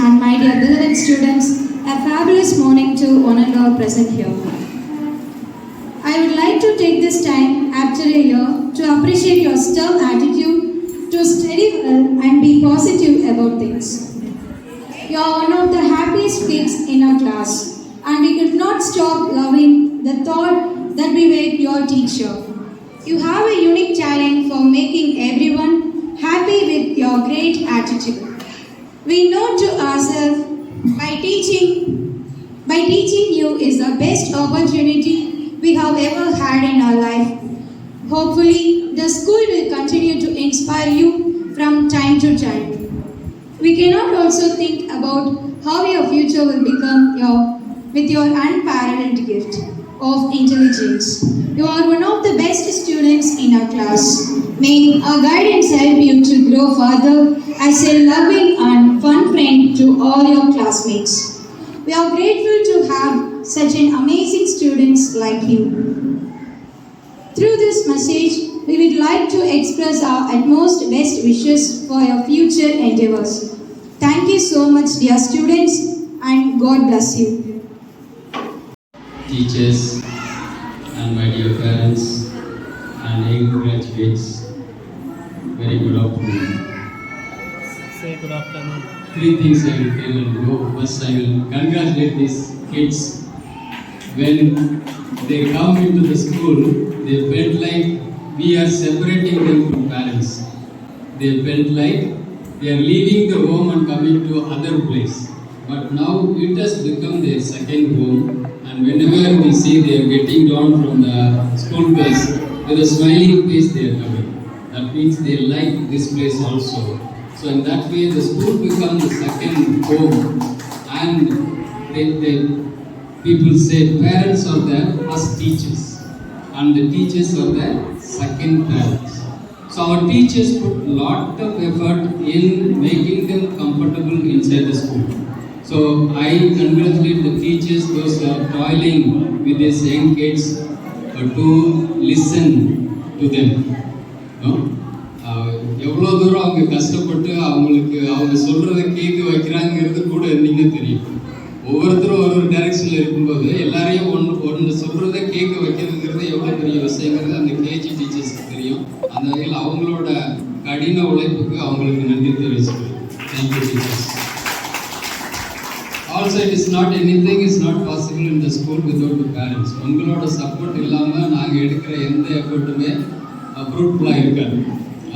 and my dear beloved students, a fabulous morning to one and all present here. I would like to take this time after a year to appreciate your stern attitude to study well and be positive about things. You are one of the happiest kids in our class, and we could not stop loving the thought that we were your teacher. You have a unique talent for making everyone happy with your great attitude. We know to ourselves by teaching you is the best opportunity we have ever had in our life. Hopefully, the school will continue to inspire you from time to time. We cannot also think about how your future will become with your unparalleled gift of intelligence. You are one of the best students in our class. May our guidance help you to grow further as a loving and fun friend to all your classmates. We are grateful to have such an amazing students like you. Through this message, we would like to express our utmost best wishes for your future endeavors. Thank you so much, dear students, and God bless you. Teachers and my dear parents and young graduates, very good afternoon. Say good afternoon. Three things I will tell and go. First, I will congratulate these kids. When they come into the school, they felt like we are separating them from parents. They felt like they are leaving the home and coming to other place. But now it has become their second home. And whenever we see they are getting down from the school bus, with a smiling face they are coming. That means they like this place also. So in that way, the school becomes the second home. And people say parents are the first teachers, and the teachers are the second parents. So our teachers put a lot of effort in making them comfortable inside the school. So I congratulate the teachers, those who are toiling with these young kids, to listen to them. எவ்வளோ தூரம் அவங்க கஷ்டப்பட்டு அவங்க சொல்கிறத கேட்க வைக்கிறாங்கிறது கூட இருந்தீங்கன்னு தெரியும். ஒவ்வொருத்தரும் ஒரு டைரக்ஷனில் இருக்கும்போது எல்லாரையும் ஒன்று சொல்கிறத கேட்க வைக்கிறதுங்கிறது எவ்வளோ பெரிய விஷயங்கிறது அந்த கேஜி டீச்சர்ஸ்க்கு தெரியும். அந்த வகையில் அவங்களோட கடின உழைப்புக்கு அவங்களுக்கு நன்றி தெரிவிச்சுக்கிறேன். Thank you teachers. Also, it is not anything is not possible in the school without the parents. உங்களோட சப்போர்ட் இல்லாமல் நாங்கள் எடுக்கிற எந்த எஃபர்ட்டுமே ஃப்ரூட்ஃபுல்லாக இருக்காது.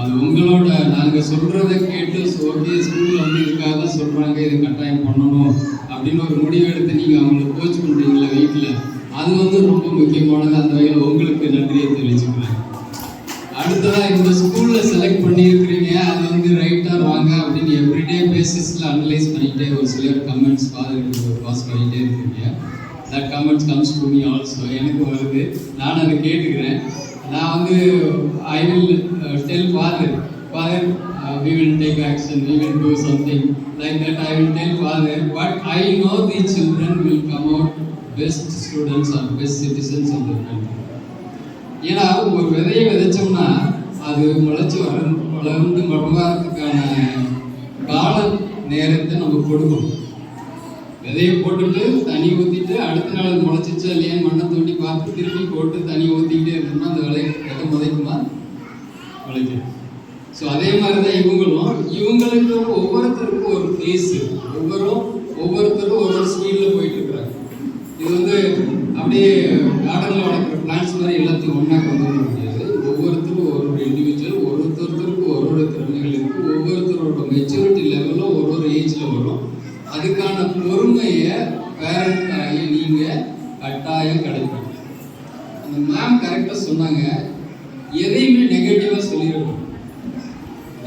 அது உங்களோட நாங்கள் சொல்கிறத கேட்டு ஓகே ஸ்கூலில் வந்து இதுக்காக தான் சொல்கிறாங்க, இது கட்டாயம் பண்ணணும் அப்படின்னு ஒரு முடிவு எடுத்து நீங்கள் அவங்கள கோச் பண்ணுறீங்களா வீட்டில், அது வந்து ரொம்ப முக்கியமானது. அந்த வகையில் உங்களுக்கு நன்றியை தெரிவிச்சுக்கிறேன். அடுத்ததாக இந்த ஸ்கூலில் செலக்ட் பண்ணியிருக்கிறீங்க, அது வந்து ரைட்டாக வாங்க அப்படின்னு எவ்ரிடே பேசிஸில் அனலைஸ் பண்ணிகிட்டே ஒரு சிலர் கமெண்ட்ஸ் பாஸ் பண்ணிகிட்டே இருக்கீங்க. That comments comes to me also. எனக்கு வருது, நான் அதை கேட்டுக்கிறேன். நான் வந்து I will tell father we will take action, we will do something like that. I will tell father, but I know the children will come out best students or best citizens of the country. ஏன்னா ஒரு விதையை விதைச்சோம்னா அது முளைச்சி வளர்ந்து மரமாகிறதுக்கான கால நேரத்தை நம்ம கொடுக்கணும். விதையை போட்டுட்டு தண்ணி ஊற்றிட்டு அடுத்த நாள் முளைச்சிச்சா இல்லையா மண்ணை தோண்டி பார்த்து திருப்பி போட்டு தண்ணி ஊற்றிக்கிட்டே இருந்தோம்னா அந்த விதை முளைக்குமா? முளைக்கும். ஸோ அதே மாதிரி தான் இவங்களுக்கு ஒவ்வொருத்தருக்கும் ஒரு பிளேஸ், ஒவ்வொருத்தரும் ஒரு ஸ்பீடில் போயிட்டு இருக்கிறாங்க. இது வந்து அப்படியே கார்டனில் வளர்க்குற பிளான்ஸ் மாதிரி எல்லாத்தையும் ஒன்றா கொண்டு வர முடியாது. ஒவ்வொருத்தரும் ஒரு இண்டிவிஜுவல், ஒருத்தருக்கு ஒரு திறமைகள் இருக்குது. ஒவ்வொருத்தரோட மெச்சூரிட்டி லெவலும் ஒரு ஏஜில் வரும். அதுக்கான பொறுமையை பேரண்ட் ஆகி நீங்கள் கட்டாயம் கிடைப்பீங்க. அந்த மேம் கரெக்டாக சொன்னாங்க, எதையுமே நெகட்டிவாக சொல்லிடணும்.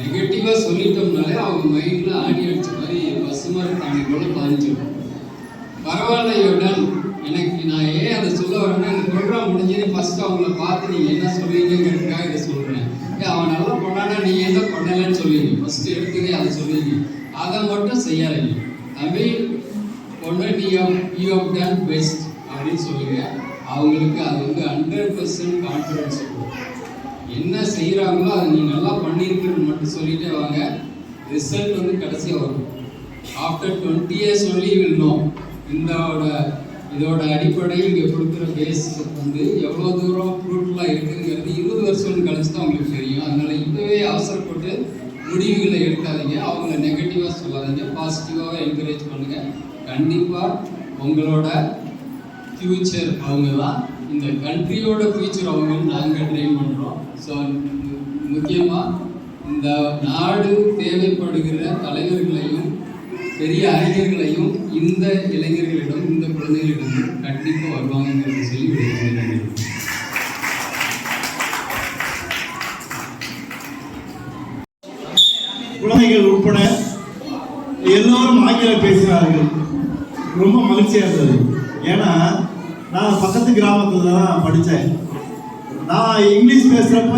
நெகட்டிவாக சொல்லிட்டோம்னாலே அவங்க மைண்டில் ஆணி அடித்த மாதிரி பசுமர தாண்டி கூட பதிஞ்சிடும். பரவாயில்ல யோடன், எனக்கு நான் ஏன் அதை சொல்ல வரேன்னா, இந்த ப்ரோக்ராம் முடிஞ்சது ஃபஸ்ட்டு அவங்கள பார்த்து நீங்கள் என்ன சொல்லுவீங்கிறதுக்காக இதை சொல்கிறேன். அவன் நல்லா பண்ணானா நீங்கள் என்ன பண்ணலைன்னு சொல்லுவீங்க, ஃபஸ்ட்டு எடுத்துக்கே அதை சொல்லுவீங்க. அதை மட்டும் செய்யாதீங்க. தம்பி பொண்ணு யூ ஹவ் டன் பெஸ்ட் அப்படின்னு சொல்லுங்க. அவங்களுக்கு அது வந்து 100% கான்ஃபிடன்ஸ் இருக்கும். என்ன செய்கிறாங்களோ அதை நீ நல்லா பண்ணியிருக்குன்னு மட்டும் சொல்லிட்டே வாங்க. ரிசல்ட் வந்து கடைசியாக வரும். After 20 years only you will know. இதோட அடிப்படையில் இங்கே கொடுக்குற பேஸ் வந்து எவ்வளோ தூரம் ஃப்ரூட்ஃபுல்லாக இருக்குங்கிறது 20 வருஷம் கழிச்சு தான் உங்களுக்கு தெரியும். அதனால் இப்போவே அவசரப்பட்டு முடிவுகளை எடுக்காதீங்க, அவங்கள நெகட்டிவாக சொல்லாதீங்க, பாசிட்டிவாக என்கரேஜ் பண்ணுங்கள். கண்டிப்பாக உங்களோட ஃப்யூச்சர் அவங்க தான், இந்த கண்ட்ரியோட ஃப்யூச்சர் அவங்க நாங்கள் ட்ரெயின் பண்ணுறோம். ஸோ முக்கியமாக இந்த நாடு தேவைப்படுகிற தலைவர்களையும் பெரிய அறிஞர்களையும் இந்த இளைஞர்களிடம் இந்த குழந்தைகளிடம் கண்டிப்பாக வருவாங்கிறது சொல்லி விடுகிறேன். குழந்தைகள் உட்பட எல்லோரும் ஆங்கிலம் பேசினார்கள். ரொம்ப மகிழ்ச்சியாக இருந்தது. ஏன்னா நான் பக்கத்து கிராமத்தில் தான் படித்தேன். நான் இங்கிலீஷ் பேசுகிறப்ப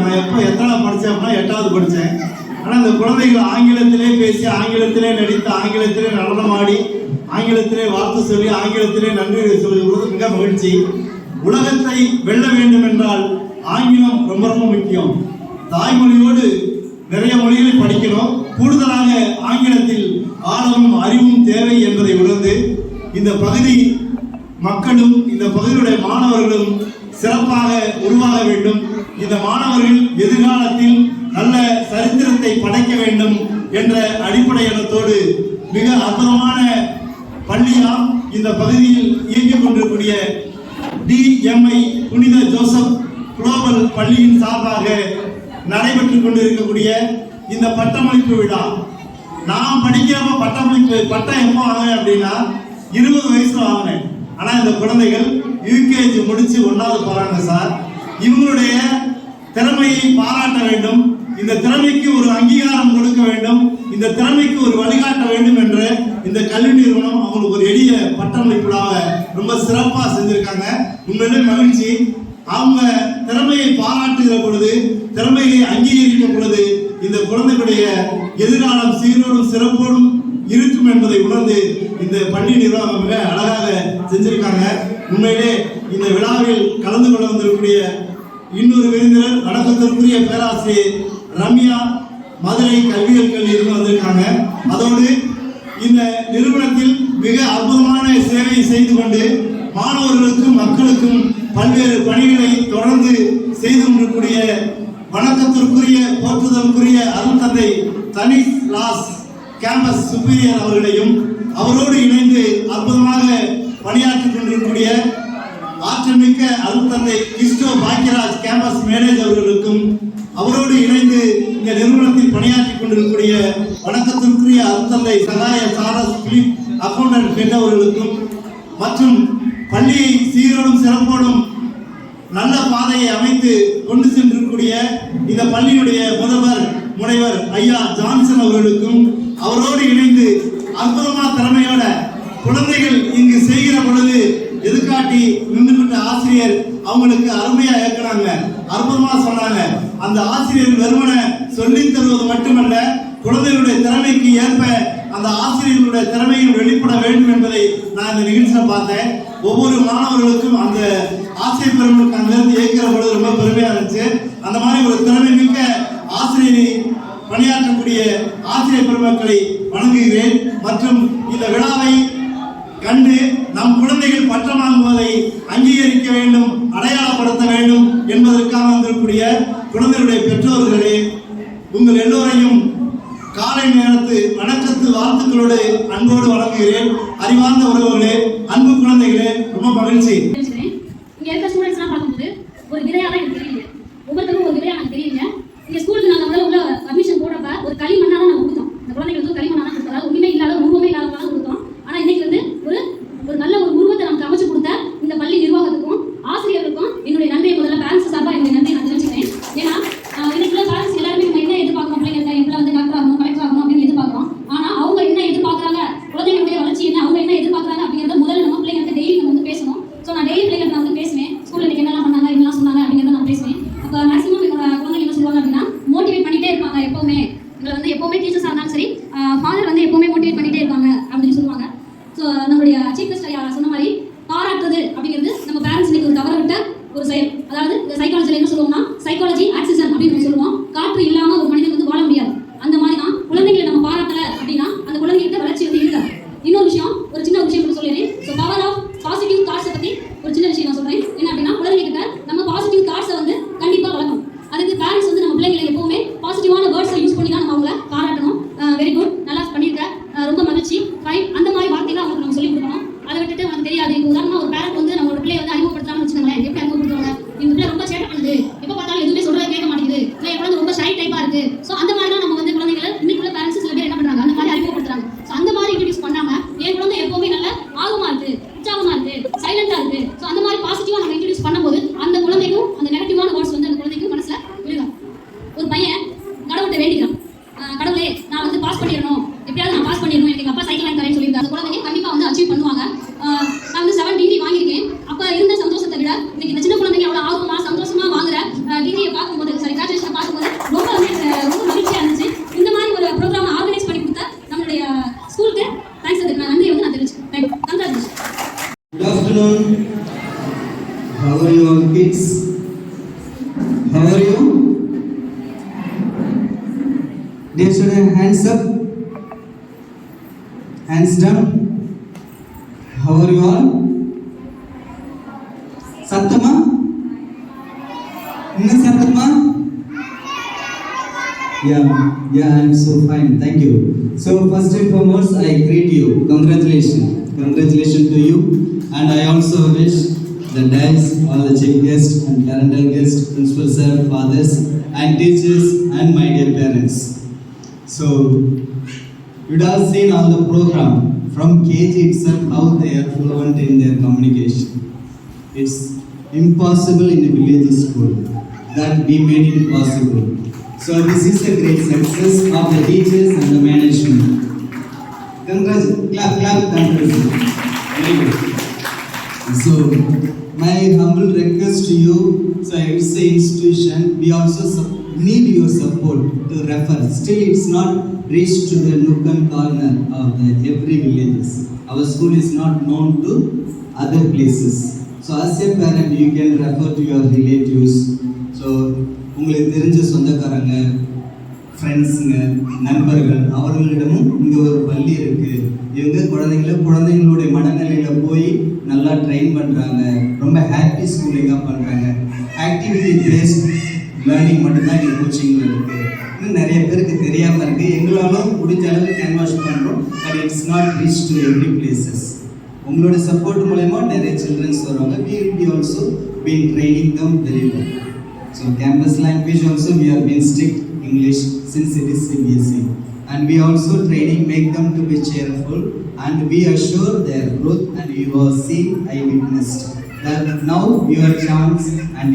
நான் எத்தனை படித்தேன் அப்படின்னா 8வது படித்தேன். ஆனால் இந்த குழந்தைகள் ஆங்கிலத்திலே பேசி, ஆங்கிலத்திலே நடித்து, ஆங்கிலத்திலே நடனமாடி, ஆங்கிலத்திலே வாழ்த்து சொல்லி, ஆங்கிலத்திலே நன்றி சொல்லுவது மிக மகிழ்ச்சி. உலகத்தை வெல்ல வேண்டும் என்றால் ஆங்கிலம் ரொம்ப ரொம்ப முக்கியம். தாய்மொழியோடு நிறைய மொழிகளை படிக்கணும். கூடுதலாக ஆங்கிலத்தில் ஆழமும் அறிவும் தேவை என்பதை உணர்ந்து இந்த பகுதி மக்களும் இந்த பகுதியுடைய மாணவர்களும் சிறப்பாக உருவாக வேண்டும். இந்த மாணவர்கள் எதிர்காலத்தில் நல்ல சரித்திரத்தை படைக்க வேண்டும் என்ற அடிப்படை எண்ணத்தோடு மிக அற்புதமான பள்ளியாம் இந்த பகுதியில் இயங்கிக் கொண்டிருக்கூடிய DMI புனித ஜோசப் குளோபல் பள்ளியின் சார்பாக நடைபெற்றுக் கொண்டிருக்கக்கூடிய இந்த பட்டமளிப்பு விழா. நான் படிக்கிறப்ப பட்டம் எப்போ வாங்கினேன் அப்படின்னா 20 வயசுல வாங்கினேன். ஆனா இந்த குழந்தைகள் UKG முடிச்சு 1வது போறாங்க சார். இவங்களுடைய திறமையை பாராட்ட வேண்டும், இந்த திறமைக்கு ஒரு அங்கீகாரம் கொடுக்க வேண்டும், இந்த திறமைக்கு ஒரு வழிகாட்ட வேண்டும் என்ற இந்த கல்வி நிறுவனம் அவங்களுக்கு ஒரு எளிய பட்டமளிப்பு விழாவை ரொம்ப சிறப்பாக செஞ்சிருக்காங்க. உண்மையிலே மகிழ்ச்சி. அவங்க திறமையை பாராட்டுகிற பொழுது, திறமையை அங்கீகரிக்கும் பொழுது இந்த குழந்தைகளுடைய எதிர்காலம் சீரோடும் சிறப்போடும் இருக்கும் என்பதை உணர்ந்து இந்த பள்ளி நிர்வாகம் மிக அழகாக செஞ்சிருக்காங்க. உண்மையிலே இந்த விழாவில் கலந்து கொள்ள வந்திருக்கக்கூடிய இன்னொரு விருந்தினர் வணக்கத்திற்குரிய பேராசிரியர் ரம்யா மதுரை கல்வியியல் கல்லூரியில் வந்திருக்காங்க. அதோடு இந்த நிறுவனத்தில் மிக அற்புதமான சேவையை செய்து கொண்டு மாணவர்களுக்கும் மக்களுக்கும் பல்வேறு பணிகளை தொடர்ந்து செய்து கொண்டிருக்கூடிய வணக்கத்திற்குரிய போற்றுதலுக்குரிய அருள் தந்தை தனிஷ் லாஸ் கேம்பஸ் சுப்பீரியர் அவர்களையும், அவரோடு இணைந்து அற்புதமாக பணியாற்றிக் கொண்டிருக்கக்கூடிய ஆற்றல் மிக்க அருள் தந்தை கிறிஸ்டோ பாக்கியராஜ் கேம்பஸ் மேனேஜர் அவர்களுக்கும், அவரோடு இணைந்து இந்த நிறுவனத்தில் பணியாற்றிக் கொண்டிருக்கக்கூடிய வணக்கத்திற்குரிய அருள் தந்தை சகாய சாரஸ் பிலிப் அக்கௌண்டன்ட் ஹெட் அவர்களுக்கும், மற்றும் பள்ளியை சீரோடும் சிறப்போடும் நல்ல பாதையை அமைத்து கொண்டு சென்றிருக்கக்கூடிய இந்த பள்ளியுடைய முதல்வர் முனைவர் ஐயா ஜான்சன் அவர்களுக்கும், அவரோடு இணைந்து அற்புதமான திறமையோட குழந்தைகள் இங்கு செய்கிற பொழுது எதிர்காட்டி நின்றுகிட்ட ஆசிரியர் அவங்களுக்கு அருமையா ஏற்கிறாங்க, அற்புதமா சொன்னாங்க. அந்த ஆசிரியர் வெறுமன சொல்லி தருவது மட்டுமல்ல, குழந்தைகளுடைய திறமைக்கு ஏற்ப அந்த ஆசிரியர்களுடைய திறமையும் வெளிப்பட வேண்டும் என்பதை நான் இந்த நிகழ்ச்சியில் பார்த்தேன். ஒவ்வொரு மாணவர்களுக்கும் அந்த ஆசிரியர் பெருமக்களுக்கு அங்கிருந்து இயக்கிற பொழுது ரொம்ப பெருமையா இருந்துச்சு. அந்த மாதிரி ஒரு திறமை மிக்க ஆசிரியரை பணியாற்றக்கூடிய ஆசிரியர் பெருமக்களை வணங்குகிறேன். மற்றும் இந்த விழாவை கண்டு நம் குழந்தைகள் பட்டம் வாங்குவதை அங்கீகரிக்க வேண்டும், அடையாளப்படுத்த வேண்டும் என்பதற்காக வந்திருக்கக்கூடிய குழந்தைகளுடைய பெற்றோர்களே, உங்கள் எல்லோரையும் காலை நேரத்து வணக்கத்து வாழ்த்துக்களோடு அன்போடு வணங்குகிறேன். அறிவார்ந்த உறவுகளே, அன்பு குழந்தைகளே, ரொம்ப மகிழ்ச்சி. இங்க இருக்க ஸ்டூடெண்ட்ஸ்லாம் பார்க்கும்போது ஒரு விதையா தான் எனக்கு தெரியுது. ஒவ்வொருத்தரும் ஒரு விதையா எனக்கு தெரியுங்க. இந்த ஸ்கூலுக்கு நாங்கள் முதல்ல உள்ள அட்மிஷன் போடுறப்ப ஒரு களிமண்ணா தான் நாங்கள் கொடுத்தோம். இந்த குழந்தைங்களுக்கு களிமண்ணா தான் கொடுத்தோம். அதாவது ஒன்றுமே இல்லாத உருவமே இல்லாதவங்க தான் கொடுத்தோம். ஆனால் இன்னைக்கு வந்து ஒரு நல்ல ஒரு உருவத்தை நமக்கு அமைச்சு கொடுத்த இந்த பள்ளி நிர்வாகத்துக்கும் ஆசிரியர்களுக்கும் என்னுடைய நன்றியை முதல்ல பேரண்ட்ஸ் சார்பாக என்னுடைய நன்றியை நான் தெரிவிச்சுக்கிறேன். ஏன்னா இன்னைக்கு பேரண்ட்ஸ் எல்லாருமே நம்ம என்ன எதிர்பார்க்கணும், பிள்ளைங்க எப்போ வந்து டாக்டர் ஆகணும், கலெக்டர் ஆகணும் அப்படின்னு எதிர்பார்க்குறோம். ஆனால் அவங்க என்ன எதிர்பார்க்குறாங்க, குழந்தைங்களுடைய வளர்ச்சி என்ன, அவங்க என்ன எதிர்பார்க்குறாங்க அப்படிங்கிறத முதல்ல நம்ம பிள்ளைங்களுக்கு டெய்லி நம்ம வந்து பேசணும். ஸோ நான் டெய்லி பிள்ளைங்களுக்கு நான் வந்து பேசுவேன். ஸ்கூலில் இன்னைக்கு என்னெல்லாம் பண்ணாங்க, என்னெல்லாம் சொன்னாங்க அப்படிங்கிறத நான் பேசுவேன். அப்போ மேக்ஸிமம் என்னோட குழந்தைங்க என்ன சொல்லுவாங்க அப்படின்னா, மோட்டிவேட் பண்ணிட்டே இருப்பாங்க. எப்போவுமே எங்களை வந்து எப்போவுமே டீச்சர்ஸாக இருந்தாலும் சரி, ஃபாதர் வந்து எப்போவுமே மோட்டிவேட் பண்ணிட்டே இருப்பாங்க அப்படின்னு சொல்லுவாங்க. ஸோ நம்மளுடைய சீஃப் கெஸ்ட் ஐயா சொன்ன மாதிரி பாராட்டுறது அப்படிங்கிறது நம்ம பேரண்ட்ஸ் இன்னைக்கு ஒரு தவற விட்ட ஒரு செயல். அதாவது இந்த சைக்காலஜியில் என்ன சொல்லுவோம்னா, சைக்காலஜி ஆக்சிஜன் அப்படின்னு சொல்லுவோம். காற்று இல்லாமல் ஒரு மனிதன் வந்து வாழ முடியாது. அந்த மாதிரி தான் குழந்தைகளை நம்ம பாராட்டல அப்படின்னா அந்த குழந்தைகளுக்கு வளர்ச்சி afternoon. How are you all kids? How are you? Dear student, hands up. Hands down. How are you all? Sattama? Inna Sattama? Yeah, I'm so fine. Thank you. So first and foremost, I greet you. Congratulations to you. And I also wish the dads, all the chief guests and parental guests, principal sir, fathers and teachers and my dear parents. So you have seen all the program from KG itself how they are fluent in their communication. It's impossible in a village school that we made it possible. So this is a great success of the teachers and the management. Congratulations. Clap, congratulations. Very good. So my humble request to you, so I would say institution, we also need your support to refer. Still it's not reached to the nook and corner of the every villages. Our school is not known to other places. So as a parent, you can refer to your relatives. So உங்களுக்கு தெரிஞ்ச சொந்தக்காரங்க, ஃப்ரெண்ட்ஸுங்க, நண்பர்கள் அவர்களிடமும் இங்கே ஒரு பள்ளி இருக்குது. இவங்க குழந்தைங்களுடைய மனநிலையில் போய் நல்லா ட்ரெயின் பண்ணுறாங்க. ரொம்ப ஹாப்பி ஸ்கூலிங்காக பண்ணுறாங்க. ஆக்டிவிட்டி பேஸ்ட் லேர்னிங் மட்டும்தான் இங்கே கோச்சிங்கில் இருக்குது. இன்னும் நிறைய பேருக்கு தெரியாமல் இருக்குது. எங்களாலும் முடிஞ்ச அளவுக்கு கேன்வாஷ் பண்ணுறோம். But it's not reach to every places. உங்களோட சப்போர்ட் மூலயமா நிறைய சில்ட்ரன்ஸ் வருவாங்க. We will be also been training them very well. So campus language also we have been strict English since it is CBSE. And we also training make them to be cheerful and we assure their growth and you are seen, I witnessed. That now your chance and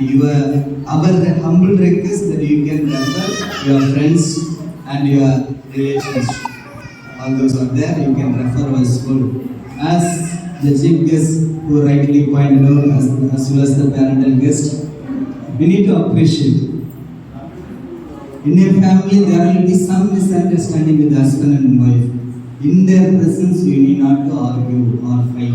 our humble request that you can refer your friends and your relations. All those are there, you can refer our school. As the chief guest who rightly pointed out as well as the parental guest, we need to appreciate. In a family, there will be some misunderstanding with husband and wife. In their presence, you need not to argue or fight.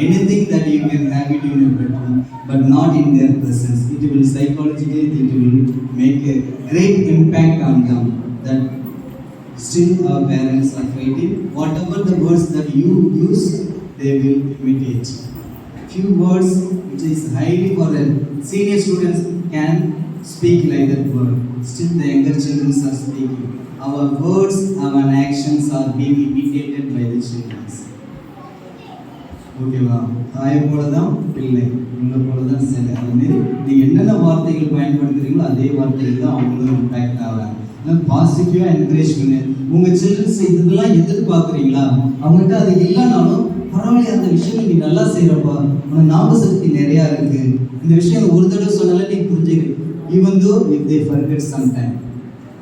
Anything that you can have it in your bedroom, but not in their presence. It will psychologically, it will make a great impact on them. That still our parents are fighting. Whatever the words that you use, they will imitate. Few words which is highly for the senior students can speak like that word. Still the younger children are speaking. Our words, our actions are being imitated by the children. ஓகேவா? தாயை போல தான் பிள்ளை, உங்களை போல தான் சிலை. அதுமாரி நீங்கள் என்னென்ன வார்த்தைகள் பயன்படுத்துகிறீங்களோ அதே வார்த்தைகள் தான் அவங்களும் இம்பேக்ட் ஆகிறாங்க. பாசிட்டிவாக என்கரேஜ் பண்ணு. உங்கள் சில்ட்ரன்ஸ் இதெல்லாம் எதிர்பார்க்குறீங்களா? அவங்ககிட்ட அது இல்லைனாலும் பரவாயில்ல, அந்த விஷயம் நீ நல்லா செய்கிறப்பா, உனக்கு ஞாபக சக்தி நிறையா இருக்குது, இந்த விஷயம் ஒரு தடவை சொன்னாலே நீ புரிஞ்சுக்கிறேன். Even though if they forget some time,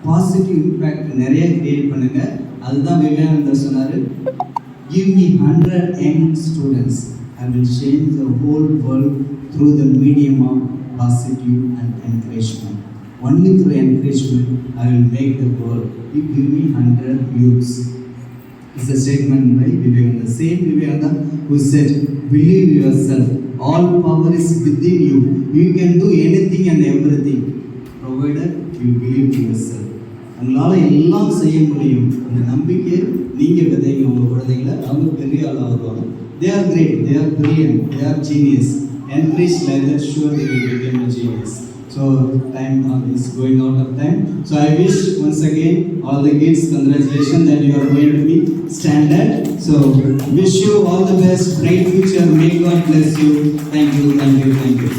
positive impact நிறைய கிரியேட் பண்ணுங்க. அதுதான் விவேகானந்தர் சொன்னார், give me 100 young students, I will change the whole world through the medium of positive and encouragement. Only through encouragement I will make the world. You give me 100 youths. It's a statement by Vivekananda. Same Vivekananda who said, believe yourself. All power is within you. You can do anything and everything, provided you believe in yourself. உங்களால் எல்லாம் செய்ய முடியும். அந்த நம்பிக்கை நீங்கள் விதைங்க உங்கள் குழந்தைங்களை. அவங்க பெரிய ஆளாக வருவாங்க. They are great, they are brilliant, they are genius. Encourage like that, sure they will become a genius. So time is going out of time. So I wish once again all the kids congratulations that you are going to be standard. So wish you all the best, bright future. May God bless you. Thank you.